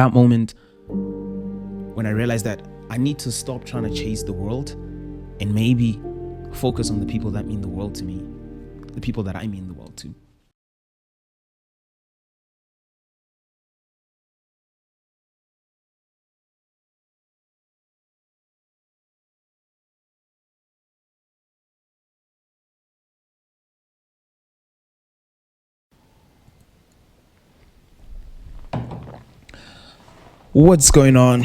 That moment when I realized that I need to stop trying to chase the world and maybe focus on the people that mean the world to me, the people that I mean the world to. What's going on?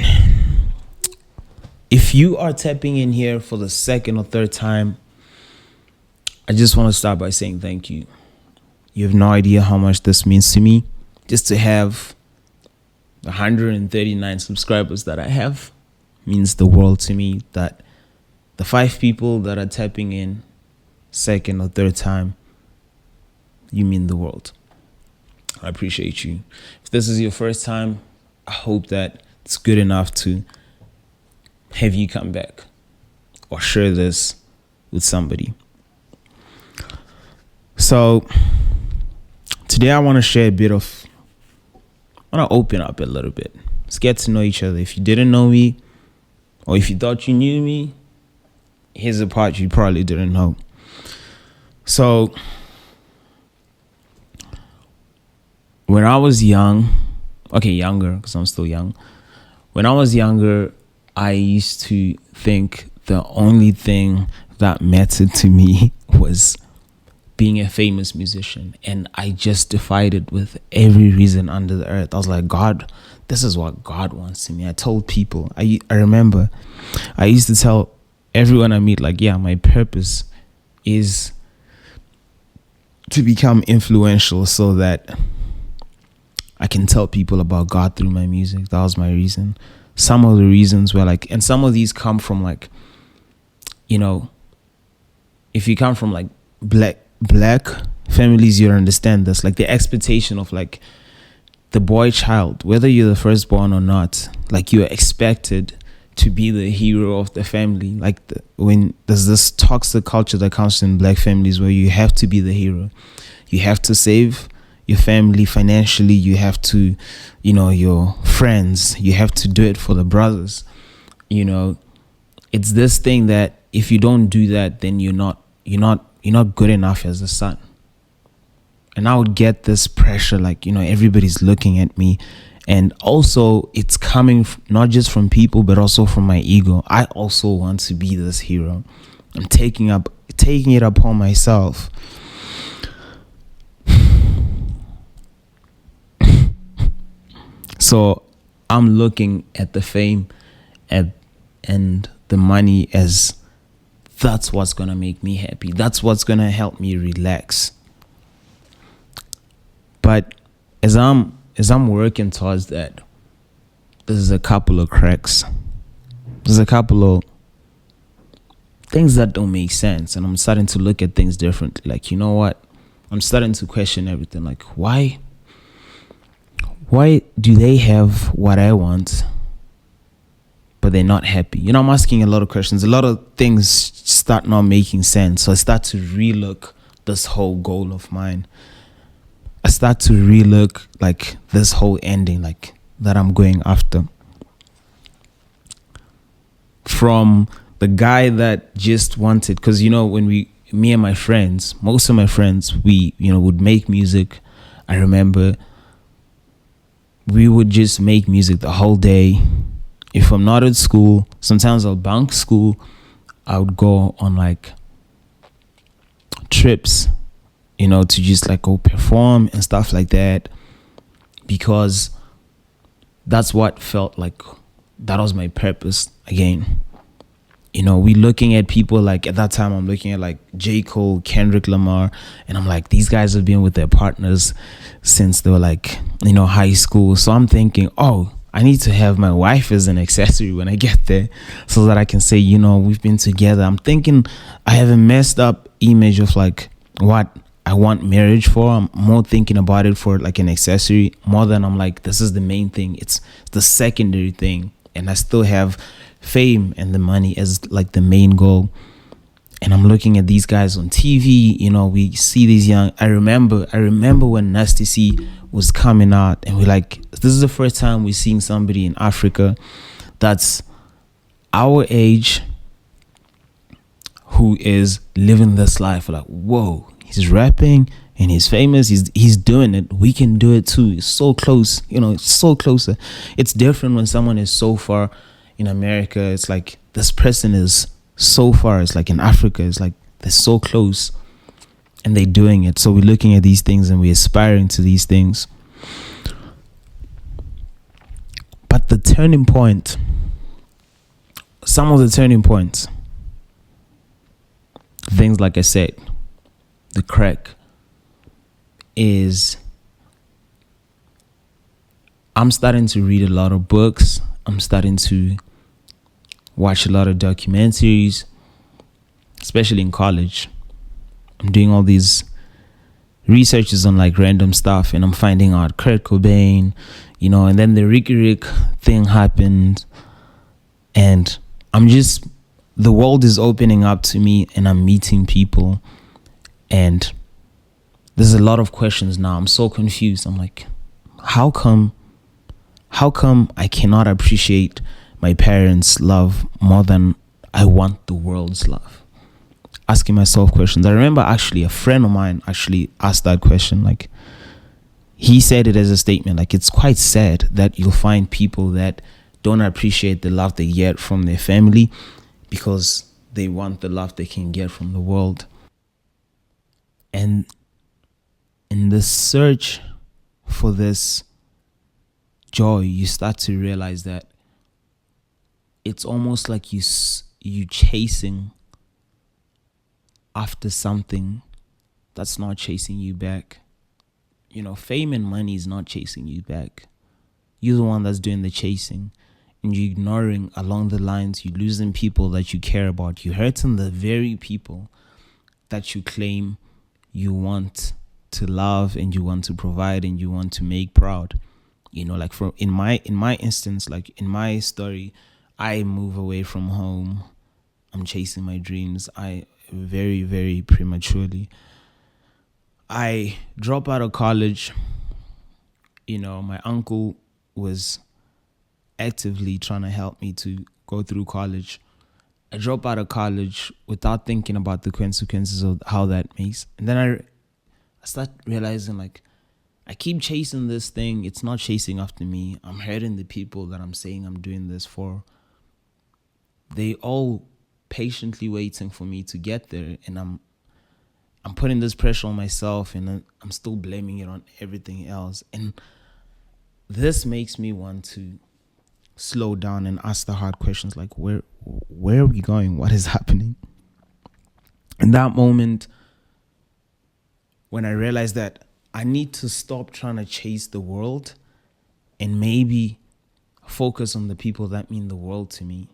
If you are tapping in here for the second or third time, I just want to start by saying thank you. You have no idea how much this means to me. Just to have 139 subscribers that I have means the world to me. That the 5 people that are tapping in second or third time, you mean the world. I appreciate you. If this is your first time, I hope that it's good enough to have you come back or share this with somebody. So today I want to open up a little bit. Let's get to know each other. If you didn't know me, or if you thought you knew me, here's a part you probably didn't know. So when I was younger, because I'm still young. When I was younger, I used to think the only thing that mattered to me was being a famous musician. And I justified it with every reason under the earth. I was like, God, this is what God wants to me. I told people, I remember I used to tell everyone I meet, like, yeah, my purpose is to become influential so that I can tell people about God through my music. That was my reason. Some of the reasons were like, and some of these come from like, you know, if you come from like black families, you'll understand this. Like the expectation of like the boy child, whether you're the firstborn or not, like you're expected to be the hero of the family. Like when there's this toxic culture that comes in black families where you have to be the hero. You have to save your family financially, you have to, you know, your friends, you have to do it for the brothers. You know, it's this thing that if you don't do that, then you're not good enough as a son. And I would get this pressure, like, you know, everybody's looking at me. And also it's coming not just from people, but also from my ego. I also want to be this hero. I'm taking it upon myself. So I'm looking at the fame and the money as that's what's going to make me happy. That's what's going to help me relax. But as I'm working towards that, there's a couple of cracks. There's a couple of things that don't make sense. And I'm starting to look at things differently. Like, you know what? I'm starting to question everything. Like, why do they have what I want, but they're not happy? You know, I'm asking a lot of questions. A lot of things start not making sense. So I start to relook this whole goal of mine. I start to relook like this whole ending, like that I'm going after. From the guy that just wanted, because, you know, when me and my friends, most of my friends, we, you know, would make music. I remember we would just make music the whole day. If I'm not at school, sometimes I'll bunk school. I would go on like trips, you know, to just like go perform and stuff like that, because that's what felt like that was my purpose again. You know, we looking at people like, at that time I'm looking at like J. Cole, Kendrick Lamar, and I'm like, these guys have been with their partners since they were like, you know, high school. So I'm thinking, oh, I need to have my wife as an accessory when I get there so that I can say, you know, we've been together. I'm thinking I have a messed up image of like what I want marriage for. I'm more thinking about it for like an accessory more than I'm like, this is the main thing. It's the secondary thing. And I still have fame and the money as like the main goal. And I'm looking at these guys on TV, you know, we see these young, I remember when Nasty C was coming out, and we're like, this is the first time we're seeing somebody in Africa that's our age who is living this life. We're like, whoa, he's rapping and he's famous, he's doing it, we can do it too. It's so close, it's so closer. It's different when someone is so far in America. It's like this person is so far. It's like in Africa, it's like they're so close and they're doing it. So we're looking at these things and we're aspiring to these things. But the turning point, some of the turning points, things like I said, the crack, is I'm starting to read a lot of books. I'm starting to watch a lot of documentaries, especially in college. I'm doing all these researches on like random stuff, and I'm finding out Kurt Cobain, and then the Ricky Rick thing happened, and the world is opening up to me, and I'm meeting people, and there's a lot of questions now. I'm so confused. I'm like, how come I cannot appreciate my parents' love more than I want the world's love? Asking myself questions. I remember actually a friend of mine actually asked that question. Like, he said it as a statement, like, it's quite sad that you'll find people that don't appreciate the love they get from their family because they want the love they can get from the world. And in the search for this joy, you start to realize that it's almost like you chasing after something that's not chasing you back. Fame and money is not chasing you back. You're the one that's doing the chasing, and you're ignoring along the lines. You're losing people that you care about. You're hurting the very people that you claim you want to love and you want to provide and you want to make proud. Like in my instance, like in my story, I move away from home. I'm chasing my dreams. I very, very prematurely. I drop out of college. My uncle was actively trying to help me to go through college. I drop out of college without thinking about the consequences of how that makes. And then I start realizing, like, I keep chasing this thing. It's not chasing after me. I'm hurting the people that I'm saying I'm doing this for. They all patiently waiting for me to get there, and I'm putting this pressure on myself, and I'm still blaming it on everything else. And this makes me want to slow down and ask the hard questions, like, where are we going? What is happening? In that moment, when I realized that I need to stop trying to chase the world and maybe focus on the people that mean the world to me,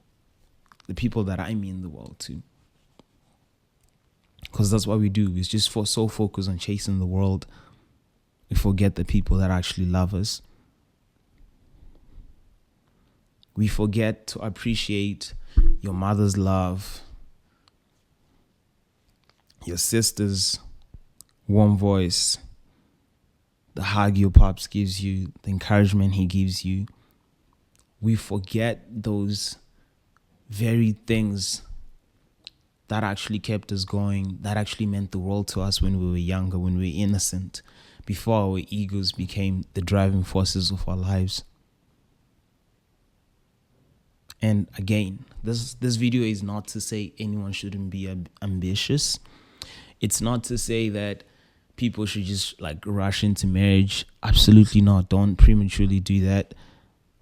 the people that I mean the world to. Because that's what we do. It's just so focused on chasing the world, we forget the people that actually love us. We forget to appreciate your mother's love, your sister's warm voice, the hug your pops gives you, the encouragement he gives you. We forget those very things that actually kept us going, that actually meant the world to us when we were younger, when we were innocent, before our egos became the driving forces of our lives. And again, this video is not to say anyone shouldn't be ambitious. It's not to say that people should just like rush into marriage. Absolutely not. Don't prematurely do that.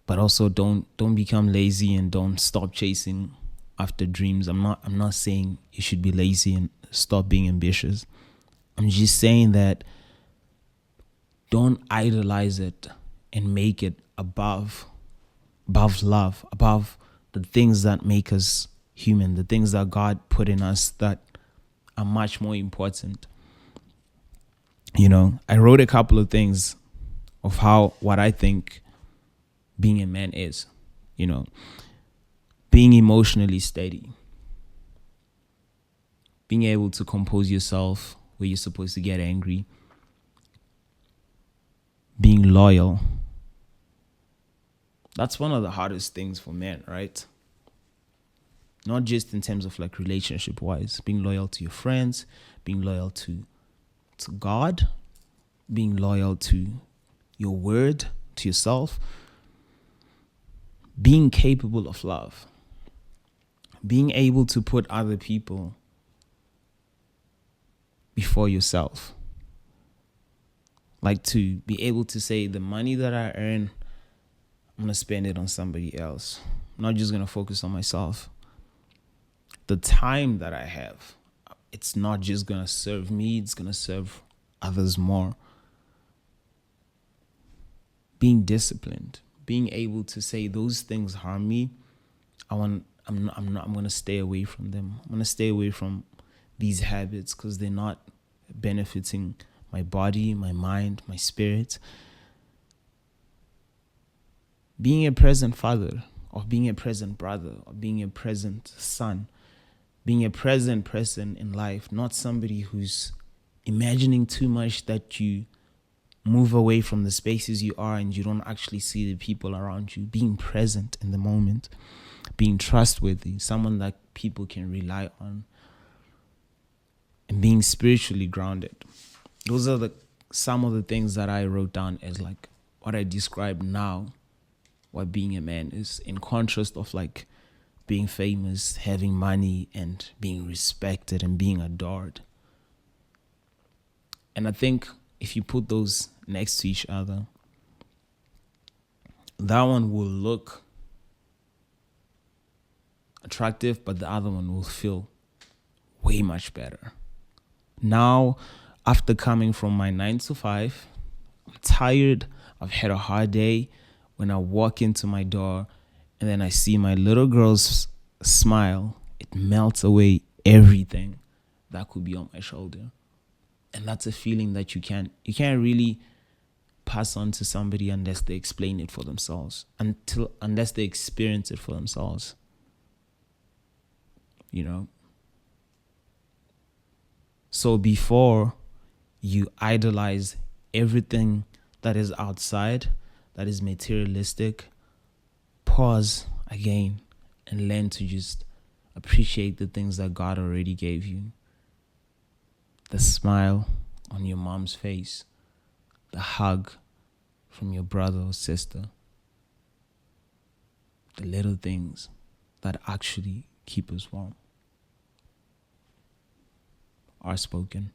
But also don't become lazy and don't stop chasing after dreams. I'm not saying you should be lazy and stop being ambitious. I'm just saying that don't idolize it and make it above love, above the things that make us human, the things that God put in us that are much more important. I wrote a couple of things of what I think being a man is, being emotionally steady, being able to compose yourself where you're supposed to get angry, being loyal. That's one of the hardest things for men, right? Not just in terms of like relationship wise, being loyal to your friends, being loyal to God, being loyal to your word, to yourself, being capable of love, being able to put other people before yourself. Like to be able to say the money that I earn, I'm going to spend it on somebody else. I'm not just going to focus on myself. The time that I have, it's not just going to serve me, it's going to serve others more. Being disciplined, being able to say those things harm me, I'm going to stay away from them. I'm going to stay away from these habits because they're not benefiting my body, my mind, my spirit. Being a present father, or being a present brother, or being a present son, being a present person in life, not somebody who's imagining too much that you move away from the spaces you are and you don't actually see the people around you. Being present in the moment, being trustworthy, someone that people can rely on, and being spiritually grounded. Those are some of the things that I wrote down as like what I describe now, what being a man is, in contrast of like being famous, having money, and being respected and being adored. And I think if you put those next to each other, that one will look attractive, but the other one will feel way much better. Now, after coming from my 9 to 5, I'm tired, I've had a hard day. When I walk into my door and then I see my little girl's smile, it melts away everything that could be on my shoulder. And that's a feeling that you can't really pass on to somebody unless they explain it for themselves, unless they experience it for themselves. You know? So before you idolize everything that is outside, that is materialistic, pause again and learn to just appreciate the things that God already gave you. The smile on your mom's face, the hug from your brother or sister, the little things that actually keep us warm are spoken.